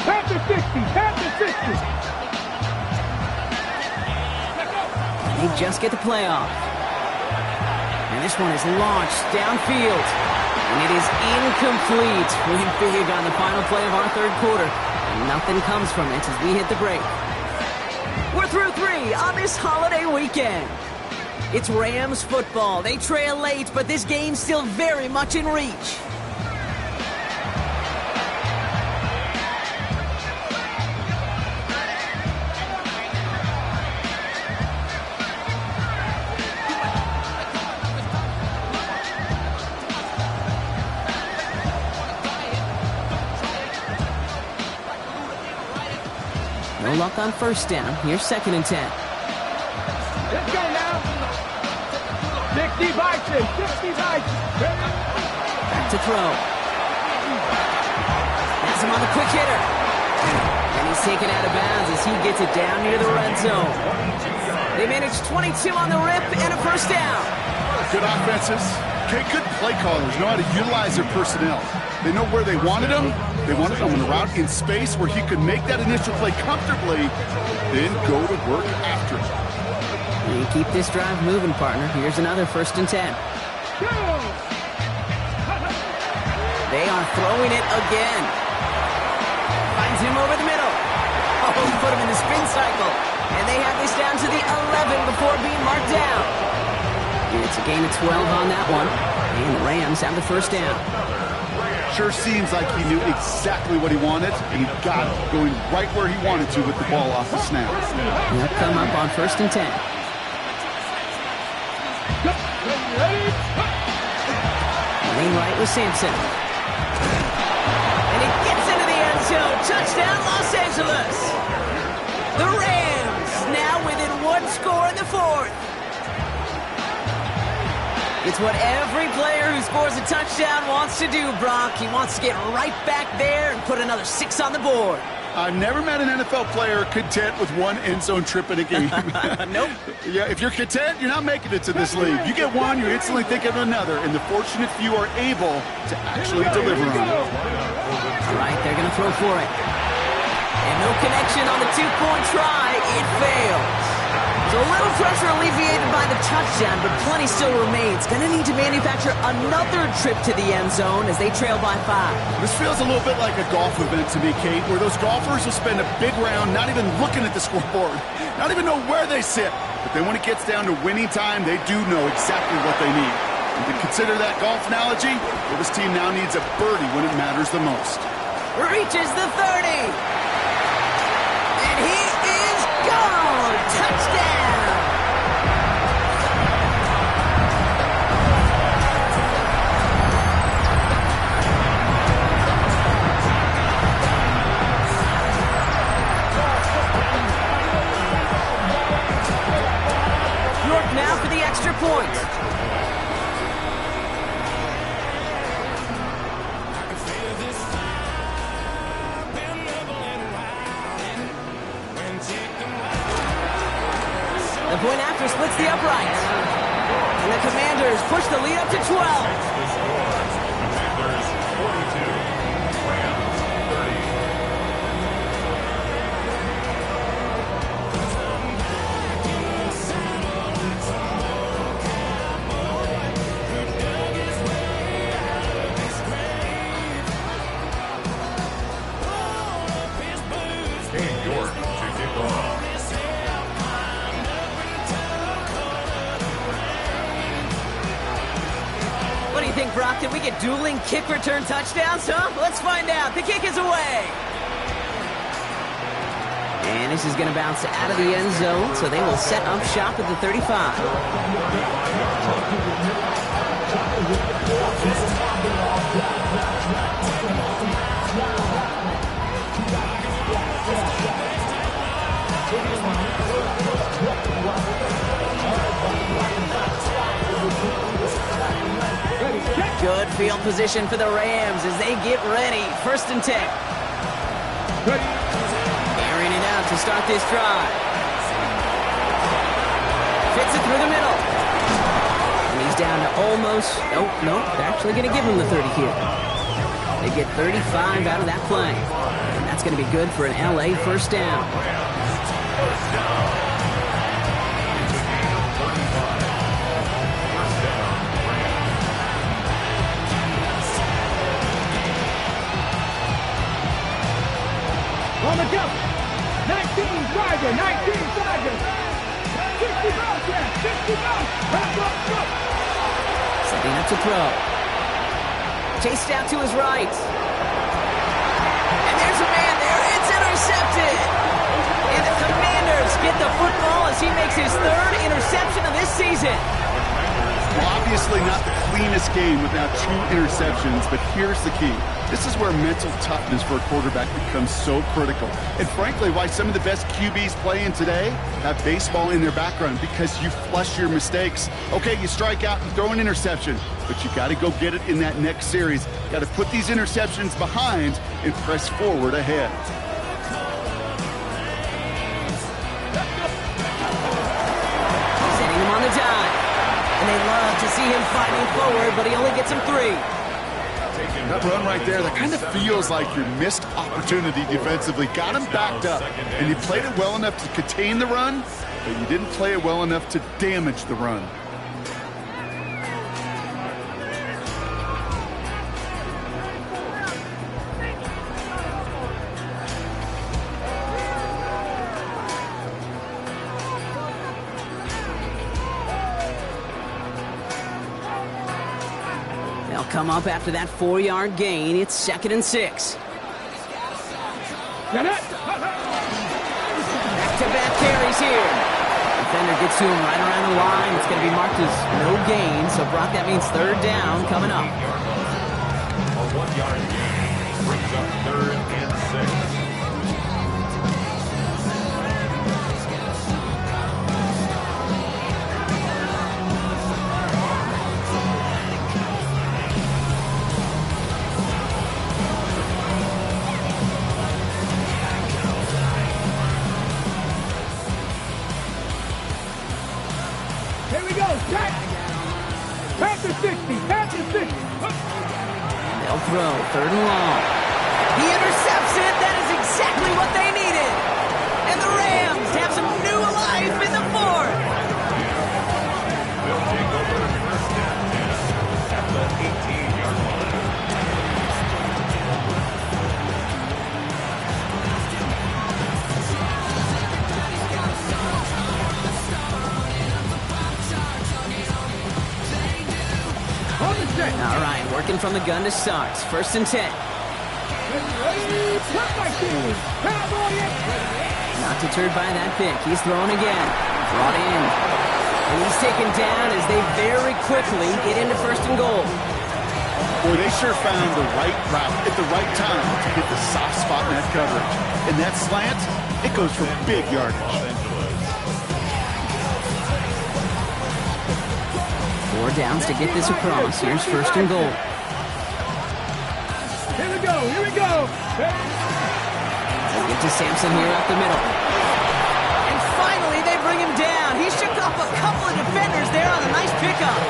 Past the 60! Past the 60! Let's go! They just get the play off. And this one is launched downfield. And it is incomplete. Went big on the final play of our third quarter. And nothing comes from it as we hit the break. We're through 3 on this holiday weekend. It's Rams football. They trail late, but this game's still very much in reach. No luck on first down. Here's 2nd and 10. Let's go now. 60 Vikings. 60 Vikings. Back to throw. Has him on the quick hitter. And he's taken out of bounds as he gets it down near the red zone. They managed 22 on the rip and a first down. Good offenses. Okay, good play callers know how to utilize their personnel. They know where they wanted him. They wanted him on a route in space where he could make that initial play comfortably, then go to work after it. You keep this drive moving, partner. Here's another 1st and 10. They are throwing it again. Finds him over the middle. Oh, put him in the spin cycle. And they have this down to the 11 before being marked down. It's a gain of 12 on that one. And the Rams have the first down. Sure seems like he knew exactly what he wanted, and he got it going right where he wanted to with the ball off the snap. They'll come up on 1st and 10. Lane right with Sampson. And he gets into the end zone. Touchdown, Los Angeles. The Rams now within 1 score in the 4th. It's what every player who scores a touchdown wants to do, Brock. He wants to get right back there and put another 6 on the board. I've never met an NFL player content with 1 end zone trip in a game. Nope. Yeah, if you're content, you're not making it to this league. You get one, you instantly think of another, and the fortunate few are able to actually deliver on it. All right, they're going to throw for it. And no connection on the 2-point try. It fails. So a little pressure alleviated by the touchdown, but plenty still remains. Going to need to manufacture another trip to the end zone as they trail by 5. This feels a little bit like a golf event to me, Kate, where those golfers will spend a big round not even looking at the scoreboard, not even know where they sit. But then when it gets down to winning time, they do know exactly what they need. And to consider that golf analogy, well, this team now needs a birdie when it matters the most. Reaches the 30. And he is gone. Touchdown. Now for the extra point. The point after splits the uprights. And the Commanders push the lead up to 12. Commanders 42, Rams 30. What do you think, Brock? Did we get dueling kick return touchdowns, huh? Let's find out. The kick is away. And this is going to bounce out of the end zone, so they will set up shop at the 35. Good field position for the Rams as they get ready. 1st and 10. Airing it out to start this drive. Fits it through the middle. And he's down to almost... Oh, no, they're actually going to give him the 30 here. They get 35 out of that play. And that's going to be good for an LA first down. On the jump. 19 Tiger. 19 Tiger. 60 bounce there. 60 bounce. Setting up to throw. Chased out to his right. And there's a man there. It's intercepted. And the Commanders get the football as he makes his third interception of this season. Well, obviously not the cleanest game without 2 interceptions, but here's the key. This is where mental toughness for a quarterback becomes so critical. And frankly, why some of the best QBs playing today have baseball in their background, because you flush your mistakes. Okay, you strike out and throw an interception, but you got to go get it in that next series. Got to put these interceptions behind and press forward ahead. Setting him on the dime. And they love to see him fighting forward, but he only gets him 3. That run right there, that kind of feels like your missed opportunity defensively. Got him backed up, and you played it well enough to contain the run, but you didn't play it well enough to damage the run. They'll come up after that 4-yard gain. It's 2nd and 6. Back-to-back carries here. Defender gets to him right around the line. It's going to be marked as no gain. So, Brock, that means 3rd down coming up. A 1-yard gain brings up 3rd and 6. Here we go. Jack. Pass to 60. Pass to 60. They'll throw 3rd and long. He intercepts it. That is exactly what they needed. And the Rams have some new life in the 4th. They'll take over 1st and 10 at the 18-yard line. All right, working from the gun to start. 1st and 10. Not deterred by that pick. He's throwing again. Brought in. And he's taken down as they very quickly get into 1st and goal. Boy, they sure found the right route at the right time to hit the soft spot in that coverage. And that slant, it goes for big yardage. 4 downs to get this across. Here's 1st and goal. Here we go. Here we go. They get to Sampson here up the middle. And finally, they bring him down. He shook off a couple of defenders there on a nice pickup.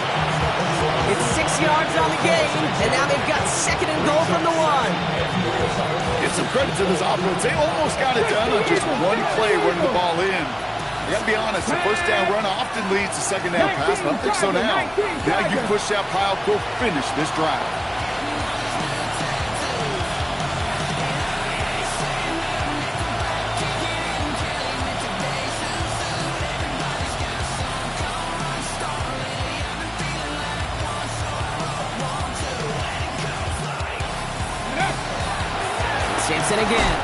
It's 6 yards on the game, and now they've got 2nd and goal from the 1. Give some credit to this offense. They almost got it done on just one play running the ball in. I gotta be honest, the 1st down run often leads to 2nd down pass, but I don't think so now. Now you push that pile, go finish this drive. Sampson again.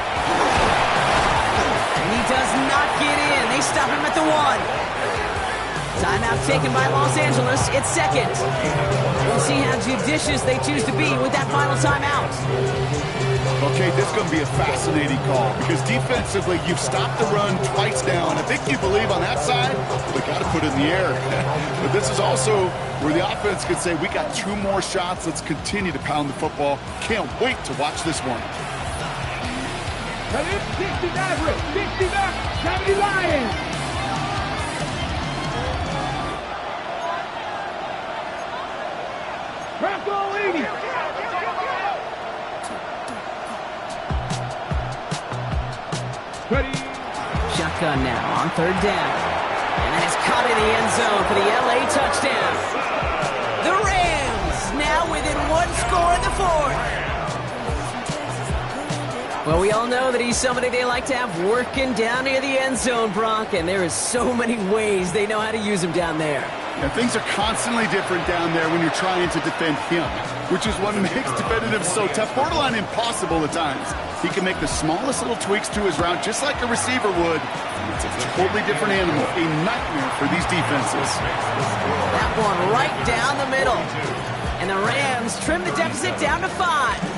And he does not get in. They stop him at the 1. Timeout taken by Los Angeles. It's 2nd. We'll see how judicious they choose to be with that final timeout. Okay, this is going to be a fascinating call because defensively, you've stopped the run twice now, and I think you believe on that side, we got to put it in the air. But this is also where the offense could say, we got 2 more shots. Let's continue to pound the football. Can't wait to watch this one. 60 Maverick, 60 back, 70 Lions. Bronco 80. Ready. Shotgun now on 3rd down. And that is caught in the end zone for the LA touchdown. The Rams now within 1 score in the 4th. Well, we all know that he's somebody they like to have working down near the end zone, Brock, and there is so many ways they know how to use him down there. And things are constantly different down there when you're trying to defend him, which is what makes defensive so tough, borderline impossible at times. He can make the smallest little tweaks to his route just like a receiver would. It's a totally different animal, a nightmare for these defenses. That one right down the middle. And the Rams trim the deficit down to 5.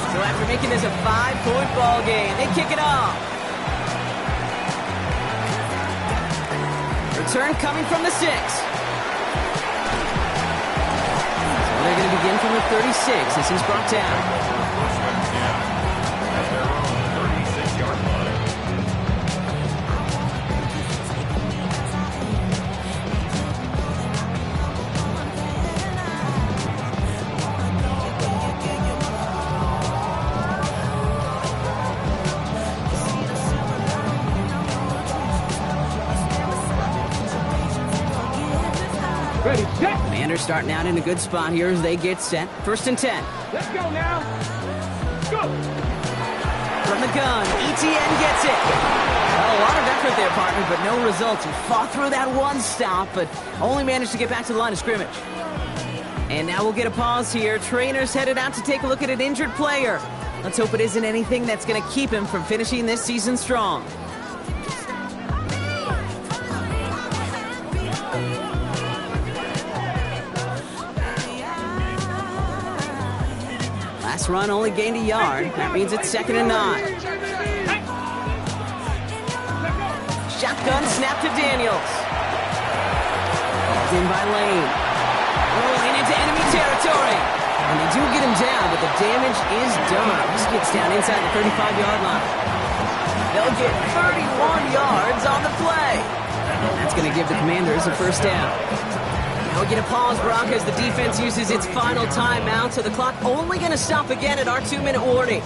So after making this a 5-point ball game, they kick it off. Return coming from the 6. So they're going to begin from the 36 as he's brought down. At their own 36-yard line. Ready, set. Commanders starting out in a good spot here as they get set. 1st and 10. Let's go now. Go. From the gun, ETN gets it. Well, a lot of effort there, partner, but no results. He fought through that one stop, but only managed to get back to the line of scrimmage. And now we'll get a pause here. Trainer's headed out to take a look at an injured player. Let's hope it isn't anything that's going to keep him from finishing this season strong. Last run only gained a yard. That means it's 2nd and 9. Shotgun snap to Daniels. Ball's in by Lane. Rolling into enemy territory. And they do get him down, but the damage is done. This gets down inside the 35-yard line. They'll get 31 yards on the play. That's going to give the Commanders a 1st down. Now we get a pause, Brock, as the defense uses its final timeout, so the clock only going to stop again at our 2-minute warning.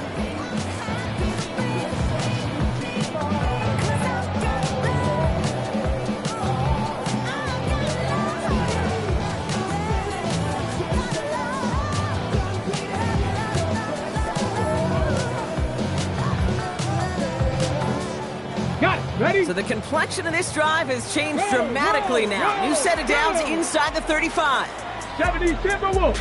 Ready? So the complexion of this drive has changed dramatically now. New set of downs inside the 35. 70 Timberwolves.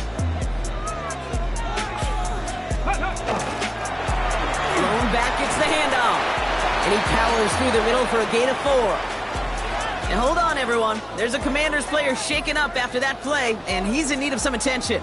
Thrown back, gets the handoff. And he powers through the middle for a gain of 4. And hold on, everyone. There's a Commanders player shaken up after that play, and he's in need of some attention.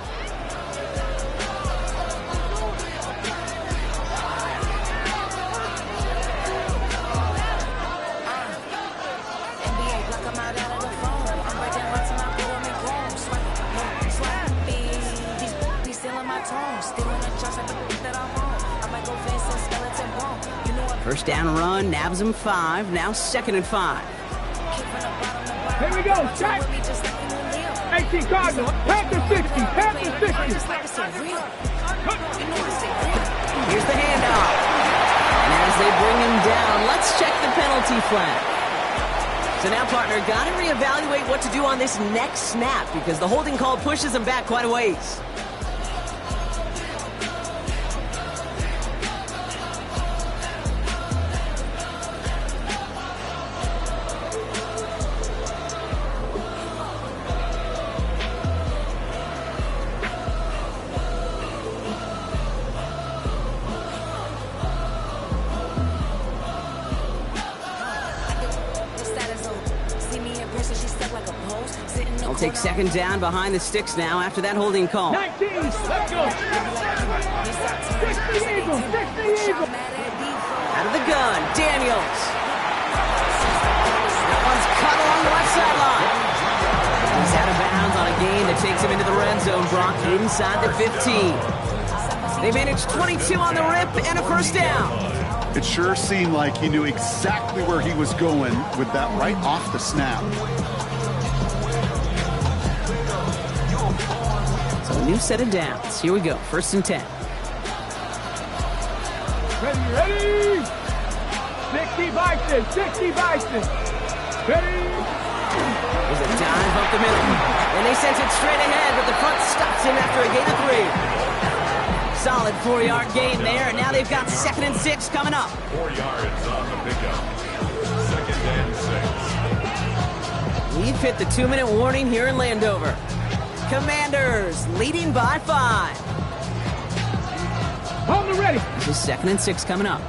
First down run, nabs him 5, now 2nd and 5. Here we go, check. 18 Cardinals, Panther 60, Panther 60. Here's the handoff. And as they bring him down, let's check the penalty flag. So now, partner, got to reevaluate what to do on this next snap because the holding call pushes him back quite a ways. They'll take 2nd down behind the sticks now after that holding call. 19, let's go. 60 Eagles, 60 Eagles. Out of the gun, Daniels. That one's cut along the left sideline. He's out of bounds on a gain that takes him into the red zone, Brock, inside the 15. They managed 22 on the rip and a 1st down. It sure seemed like he knew exactly where he was going with that right off the snap. So a new set of downs. Here we go, 1st and 10. Ready? 60 Bison, 60 Bison. Ready? There's a dive up the middle. And they sent it straight ahead, but the front stops him after a gain of 3. Solid 4-yard gain there, and now they've got 2nd and 6 coming up. 4 yards on the pickup. 2nd and 6. We've hit the 2-minute warning here in Landover. Commanders leading by 5. On the ready. This is 2nd and 6 coming up.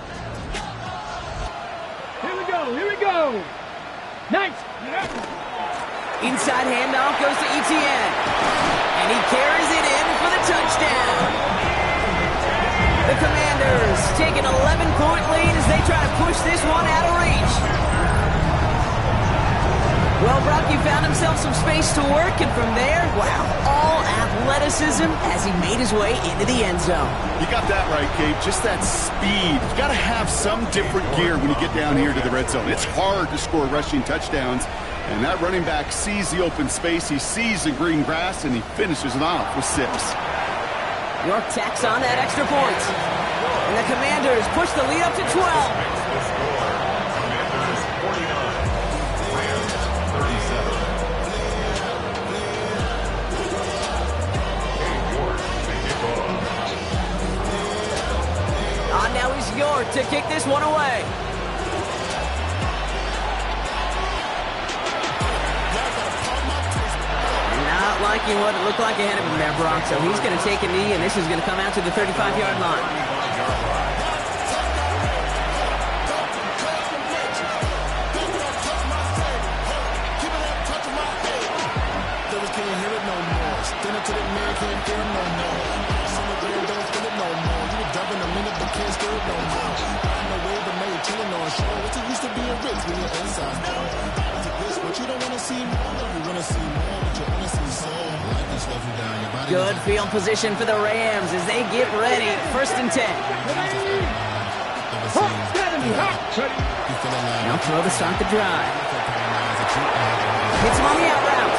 Here we go. Here we go. Nice. Inside handoff goes to Etienne. And he carries it in for the touchdown. The Commanders take an 11-point lead as they try to push this one out of reach. Well, Brock, he found himself some space to work, and from there, wow, all athleticism as he made his way into the end zone. You got that right, Gabe. Just that speed. You got to have some different gear when you get down here to the red zone. It's hard to score rushing touchdowns, and that running back sees the open space, he sees the green grass, and he finishes it off with 6. York tacks on that extra point. And the Commanders push the lead up to 12. The score, Commanders 49, Rams 37. Now he's York to kick this one away. Not liking what it looked like ahead of him there, Brock. So he's going to take a knee, and this is going to come out to the 35-yard line. Good field position for the Rams as they get ready. 1st and 10. Now throw to start the drive. Hits him on the out route.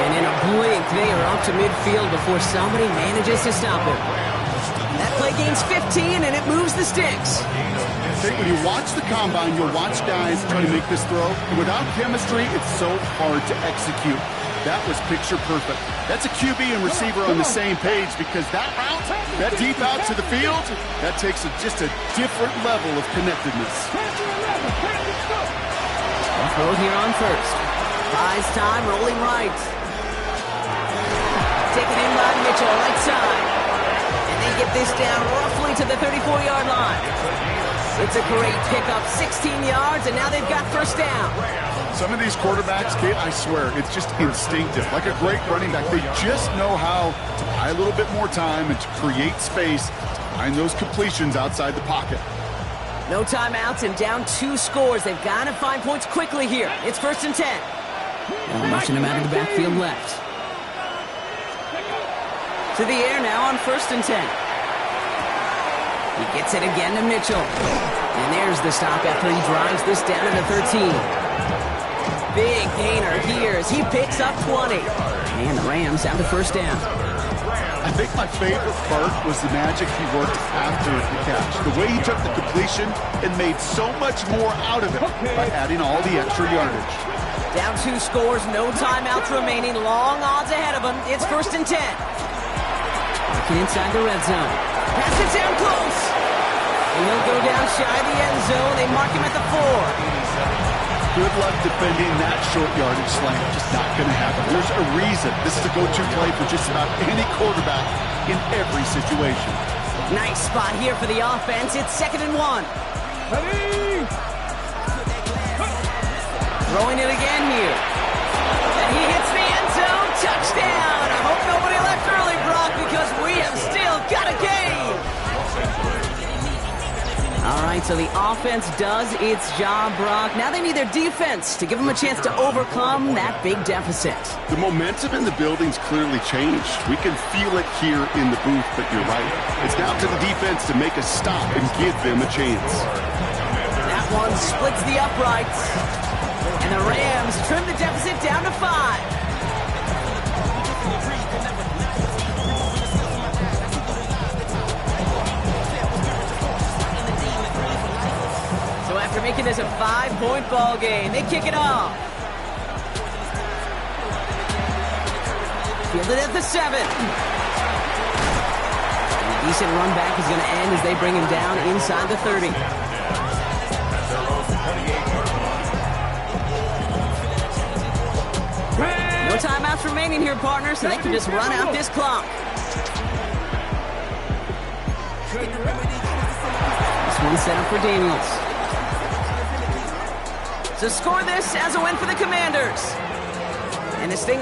And in a blink, they are up to midfield before somebody manages to stop him. That play gains 15, and it moves the sticks. When you watch the combine, you'll watch guys try to make this throw. And without chemistry, it's so hard to execute. That was picture perfect. That's a QB and receiver on the same page because that route, that deep out to the field, that takes just a different level of connectedness. Throw here on 1st. Buys time, rolling right. Taken in by Mitchell, right side. And they get this down roughly to the 34-yard line. It's a great pickup, 16 yards, and now they've got 1st down. Some of these quarterbacks, Kate, I swear, it's just instinctive. Like a great running back, they just know how to buy a little bit more time and to create space to find those completions outside the pocket. No timeouts and down 2 scores. They've got to find points quickly here. It's 1st and 10. Now rushing him out of the backfield left. To the air now on 1st and 10. He gets it again to Mitchell. And there's the stop after he drives this down to the 13. Big gainer here as he picks up 20. And the Rams down to 1st down. I think my favorite part was the magic he worked after the catch. The way he took the completion and made so much more out of it by adding all the extra yardage. Down 2 scores, no timeouts remaining. Long odds ahead of him. It's 1st and 10. Looking inside the red zone. Pass it down close. And he'll go down shy of the end zone. They mark him at the 4. Good luck defending that short yardage slant. Just not going to happen. There's a reason. This is a go-to play for just about any quarterback in every situation. Nice spot here for the offense. It's 2nd and 1. Ready? Throwing it again here. And he hits the end zone. Touchdown. I hope nobody left early, Brock, because we have still got a game. All right, so the offense does its job, Brock. Now they need their defense to give them a chance to overcome that big deficit. The momentum in the building's clearly changed. We can feel it here in the booth, but you're right. It's down to the defense to make a stop and give them a chance. That one splits the uprights. And the Rams trim the deficit down to 5. After making this a 5-point ball game, they kick it off. Fielded at the 7. Decent run back is going to end as they bring him down inside the 30. No timeouts remaining here, partners, so they can just run out this clock. This one set up for Daniels. To score this as a win for the Commanders. And this thing